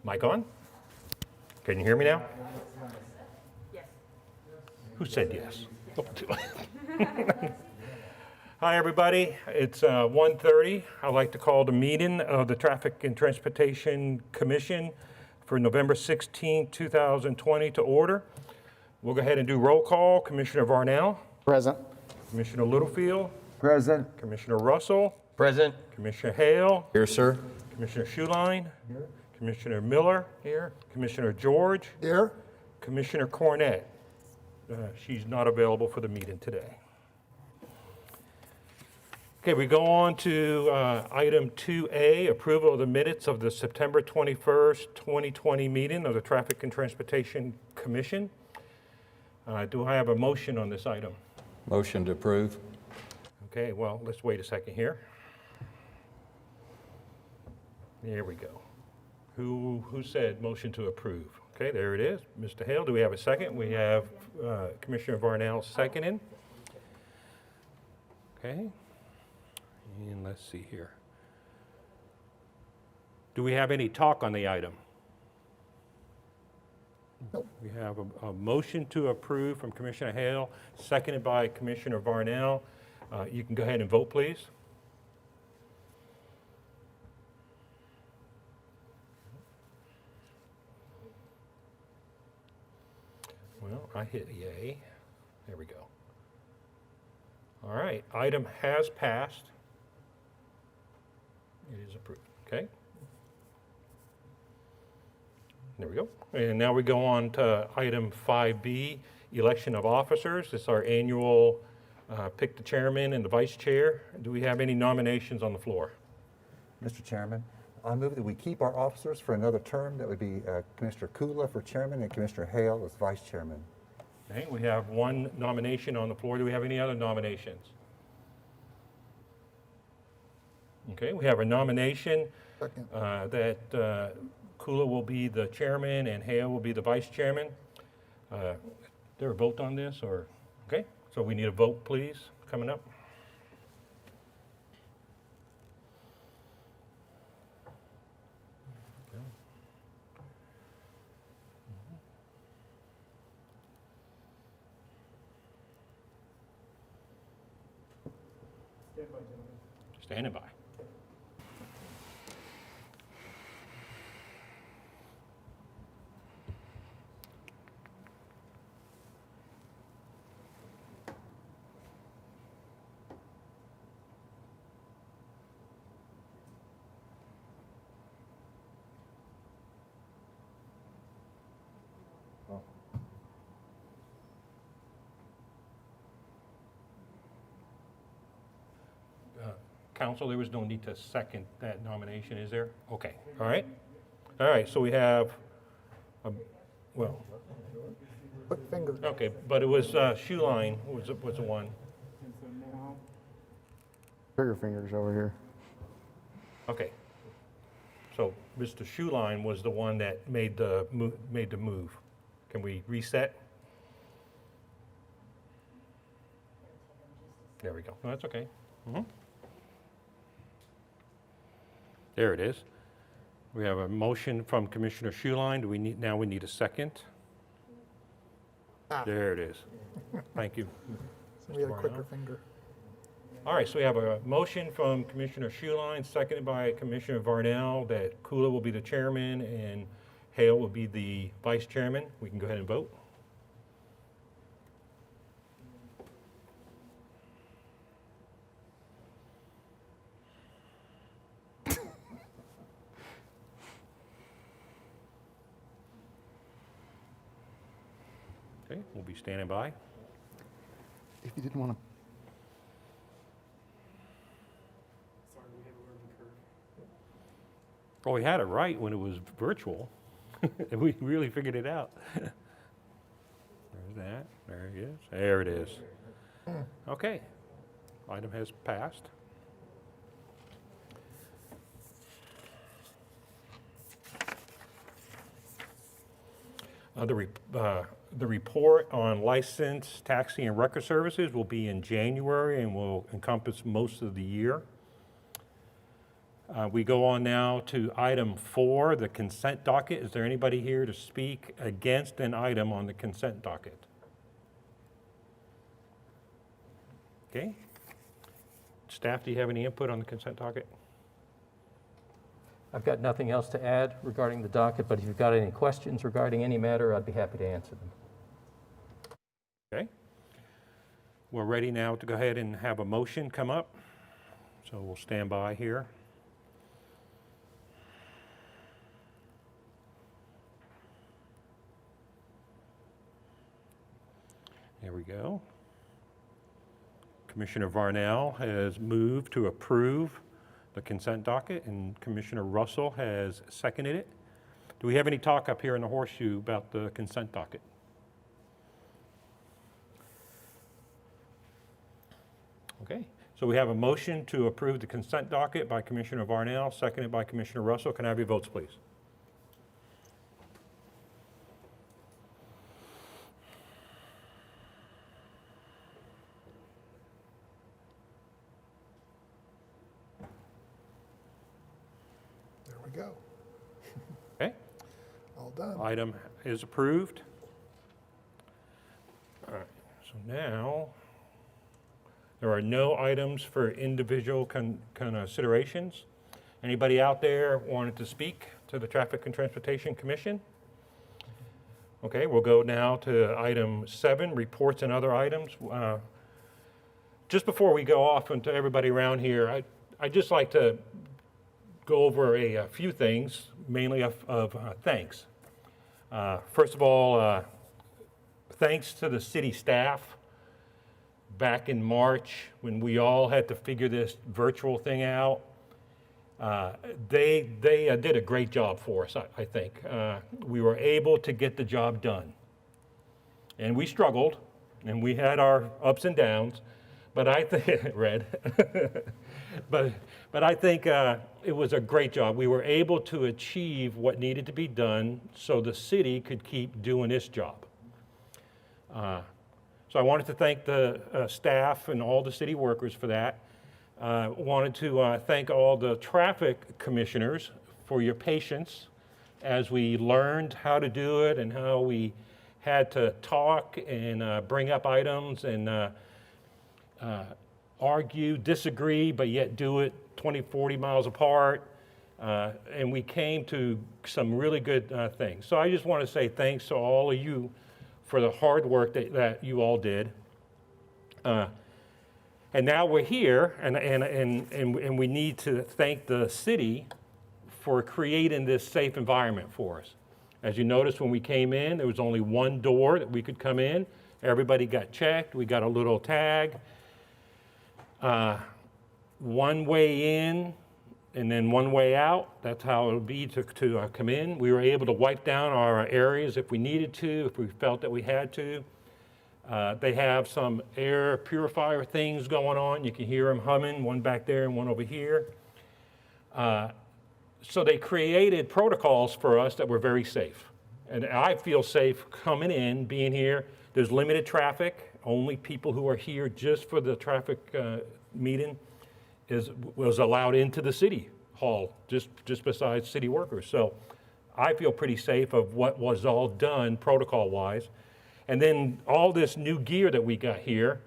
Mic on? Can you hear me now? Yes. Who said yes? Hi, everybody. It's 1:30. I'd like to call the meeting of the Traffic and Transportation Commission for November 16, 2020 to order. We'll go ahead and do roll call. Commissioner Varnell, Present. Commissioner Littlefield, Present. Commissioner Russell, Present. Commissioner Hale, Here, sir. Commissioner Schuline, Commissioner Miller, Here. Commissioner George, Here. Commissioner Cornett. She's not available for the meeting today. Okay, we go on to item 2A, approval of the minutes of the September 21st, 2020 meeting of the Traffic and Transportation Commission. Do I have a motion on this item? Motion to approve. Okay, well, let's wait a second here. There we go. Who said motion to approve? Okay, there it is. Mr. Hale, do we have a second? We have Commissioner Varnell seconding. Okay, and let's see here. Do we have any talk on the item? Nope. We have a motion to approve from Commissioner Hale, seconded by Commissioner Varnell. You can go ahead and vote, please. Well, I hit yay. There we go. All right, item has passed. It is approved, okay? There we go. And now we go on to item 5B, election of officers. This is our annual pick the chairman and the vice chair. Do we have any nominations on the floor? Mr. Chairman, I move that we keep our officers for another term. That would be Commissioner Kula for chairman and Commissioner Hale as vice chairman. Okay, we have one nomination on the floor. Do we have any other nominations? Okay, we have a nomination that Kula will be the chairman and Hale will be the vice chairman. There a vote on this or? Okay, so we need a vote, please, coming up. Standing by. Council, there was no need to second that nomination, is there? Okay, all right. All right, so we have, well, Put finger. okay, but it was Schuline was the one. Trigger fingers over here. Okay. So Mr. Schuline was the one that made the move. Can we reset? There we go. No, that's okay. There it is. We have a motion from Commissioner Schuline. Do we need a second? There it is. Thank you. We had a Mr. quicker Varnell. finger. All right, so we have a motion from Commissioner Schuline, seconded by Commissioner Varnell, that Kula will be the chairman and Hale will be the vice chairman. We can go ahead and vote. Okay, we'll be standing by. If you didn't want to. Well, we had it right when it was virtual. And we really figured it out. There's that. There he is. There it is. Okay. Item has passed. The report on licensed taxi and record services will be in January and will encompass most of the year. We go on now to item 4, the consent docket. Is there anybody here to speak against an item on the consent docket? Okay. Staff, do you have any input on the consent docket? I've got nothing else to add regarding the docket, but if you've got any questions regarding any matter, I'd be happy to answer them. Okay. We're ready now to go ahead and have a motion come up. So we'll stand by here. There we go. Commissioner Varnell has moved to approve the consent docket, and Commissioner Russell has seconded it. Do we have any talk up here in the horseshoe about the consent docket? Okay, so we have a motion to approve the consent docket by Commissioner Varnell, seconded by Commissioner Russell. Can I have your votes, please? There we go. Okay, All done. item is approved. All right, so now there are no items for individual considerations. Anybody out there wanted to speak to the Traffic and Transportation Commission? Okay, we'll go now to item 7, reports and other items. Just before we go off and to everybody around here, I'd just like to go over a few things, mainly of thanks. First of all, thanks to the city staff. Back in March, when we all had to figure this virtual thing out, they did a great job for us, I think. We were able to get the job done. And we struggled, and we had our ups and downs, but I think, Red, but I think it was a great job. We were able to achieve what needed to be done so the city could keep doing its job. So I wanted to thank the staff and all the city workers for that. Wanted to thank all the traffic commissioners for your patience as we learned how to do it and how we had to talk and bring up items and argue, disagree, but yet do it 20, 40 miles apart. And we came to some really good things. So I just want to say thanks to all of you for the hard work that you all did. And now we're here, and we need to thank the city for creating this safe environment for us. As you noticed when we came in, there was only one door that we could come in. Everybody got checked. We got a little tag. One way in and then one way out. That's how it would be to come in. We were able to wipe down our areas if we needed to, if we felt that we had to. They have some air purifier things going on. You can hear them humming, one back there and one over here. So they created protocols for us that were very safe. And I feel safe coming in, being here. There's limited traffic. Only people who are here just for the traffic meeting was allowed into the city hall, just besides city workers. So I feel pretty safe of what was all done protocol-wise. And then all this new gear that we got here,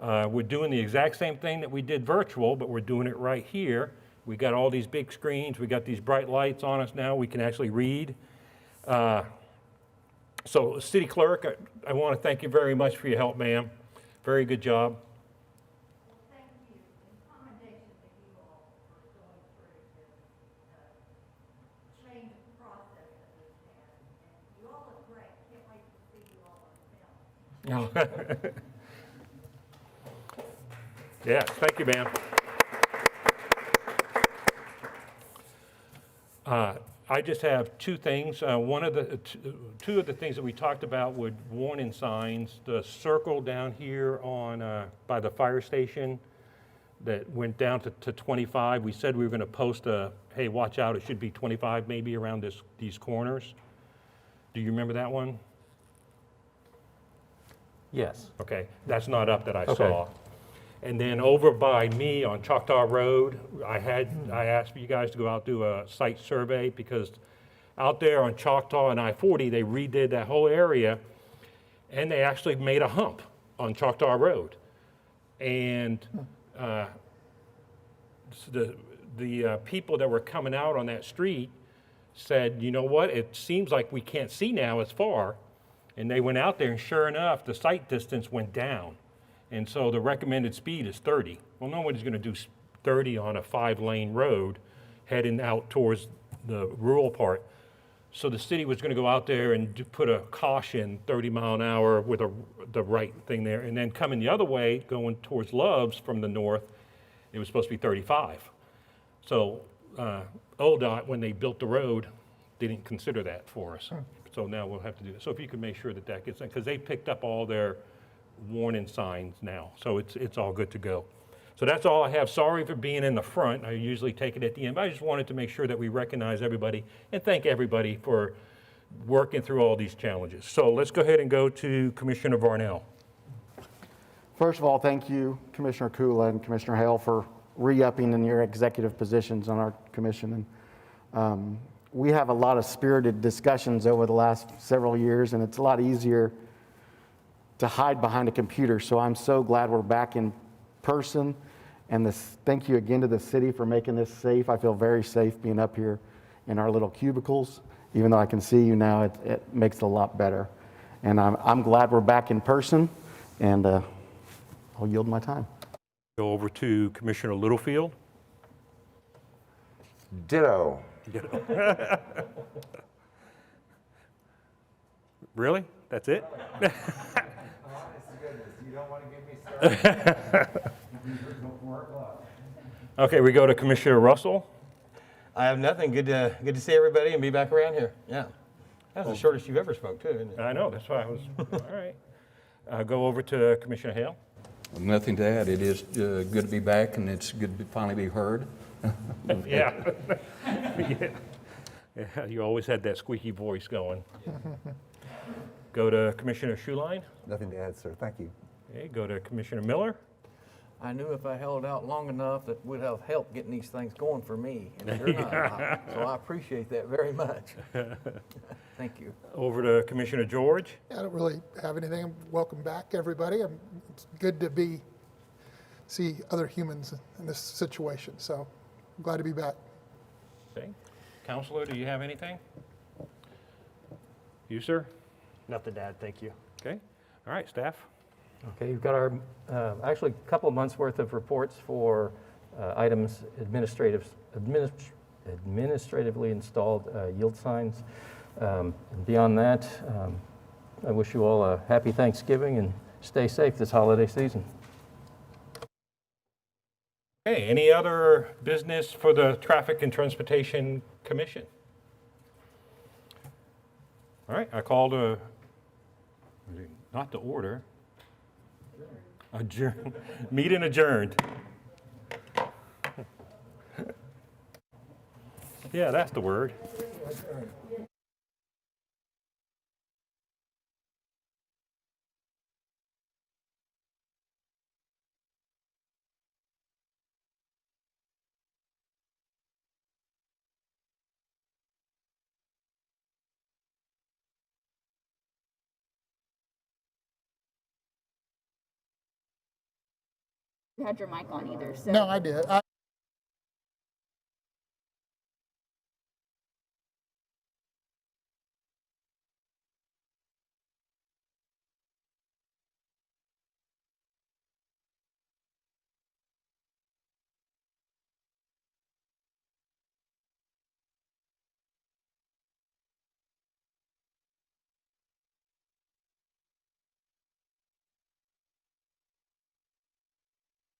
we're doing the exact same thing that we did virtual, but we're doing it right here. We got all these big screens. We got these bright lights on us now. We can actually read. So City Clerk, I want to thank you very much for your help, ma'am. Very good job. Thank you, and commendation to you all for going through the change of process that we've had. And you all look great. Can't wait to see you all on film. Yes, thank you, ma'am. I just have two things. Two of the things that we talked about were warning signs. The circle down here on by the fire station that went down to 25. We said we were going to post a, hey, watch out, it should be 25 maybe around these corners. Do you remember that one? Yes. Okay, that's not up that I Okay. saw. And then over by me on Choctaw Road, I asked for you guys to go out do a site survey because out there on Choctaw and I-40, they redid that whole area and they actually made a hump on Choctaw Road. And the people that were coming out on that street said, you know what, it seems like we can't see now as far. And they went out there and sure enough, the sight distance went down. And so the recommended speed is 30. Well, nobody's gonna do 30 on a 5-lane road heading out towards the rural part. So the city was gonna go out there and put a caution 30 mile an hour with the right thing there. And then coming the other way, going towards Love's from the north, it was supposed to be 35. So ODOT, when they built the road, didn't consider that for us. So now we'll have to do that. So if you could make sure that that gets in, because they picked up all their warning signs now. So it's all good to go. So that's all I have. Sorry for being in the front. I usually take it at the end, but I just wanted to make sure that we recognize everybody and thank everybody for working through all these challenges. So let's go ahead and go to Commissioner Varnell. First of all, thank you, Commissioner Kula and Commissioner Hale, for re-upping in your executive positions on our commission. And we have a lot of spirited discussions over the last several years, and it's a lot easier to hide behind a computer. So I'm so glad we're back in person. And thank you again to the city for making this safe. I feel very safe being up here in our little cubicles. Even though I can see you now, it makes it a lot better. And I'm glad we're back in person, and I'll yield my time. Go over to Commissioner Littlefield. Ditto. Really? That's it? Honest to goodness, you don't want to get me started. Okay, we go to Commissioner Russell. I have nothing. Good to see everybody and be back around here. Yeah. That's the shortest you've ever spoke, too, isn't it? I know, that's why I was, all right. Go over to Commissioner Hale. Nothing to add. It is good to be back, and it's good to finally be heard. Yeah. Yeah, you always had that squeaky voice going. Go to Commissioner Schuline. Nothing to add, sir. Thank you. Okay, go to Commissioner Miller. I knew if I held out long enough that we'd have help getting these things going for me. And they're not. So I appreciate that very much. Thank you. Over to Commissioner George. I don't really have anything. Welcome back, everybody. It's good to see other humans in this situation. So I'm glad to be back. Okay. Counselor, do you have anything? You, sir? Nothing to add, thank you. Okay. All right, staff. Okay, you've got our, actually a couple of months worth of reports for items administratively installed yield signs. And beyond that, I wish you all a happy Thanksgiving and stay safe this holiday season. Okay, any other business for the Traffic and Transportation Commission? All right, I call to, not to order. Adjourn. Meeting adjourned. Yeah, that's the word. You had your mic on either, so. No, I did.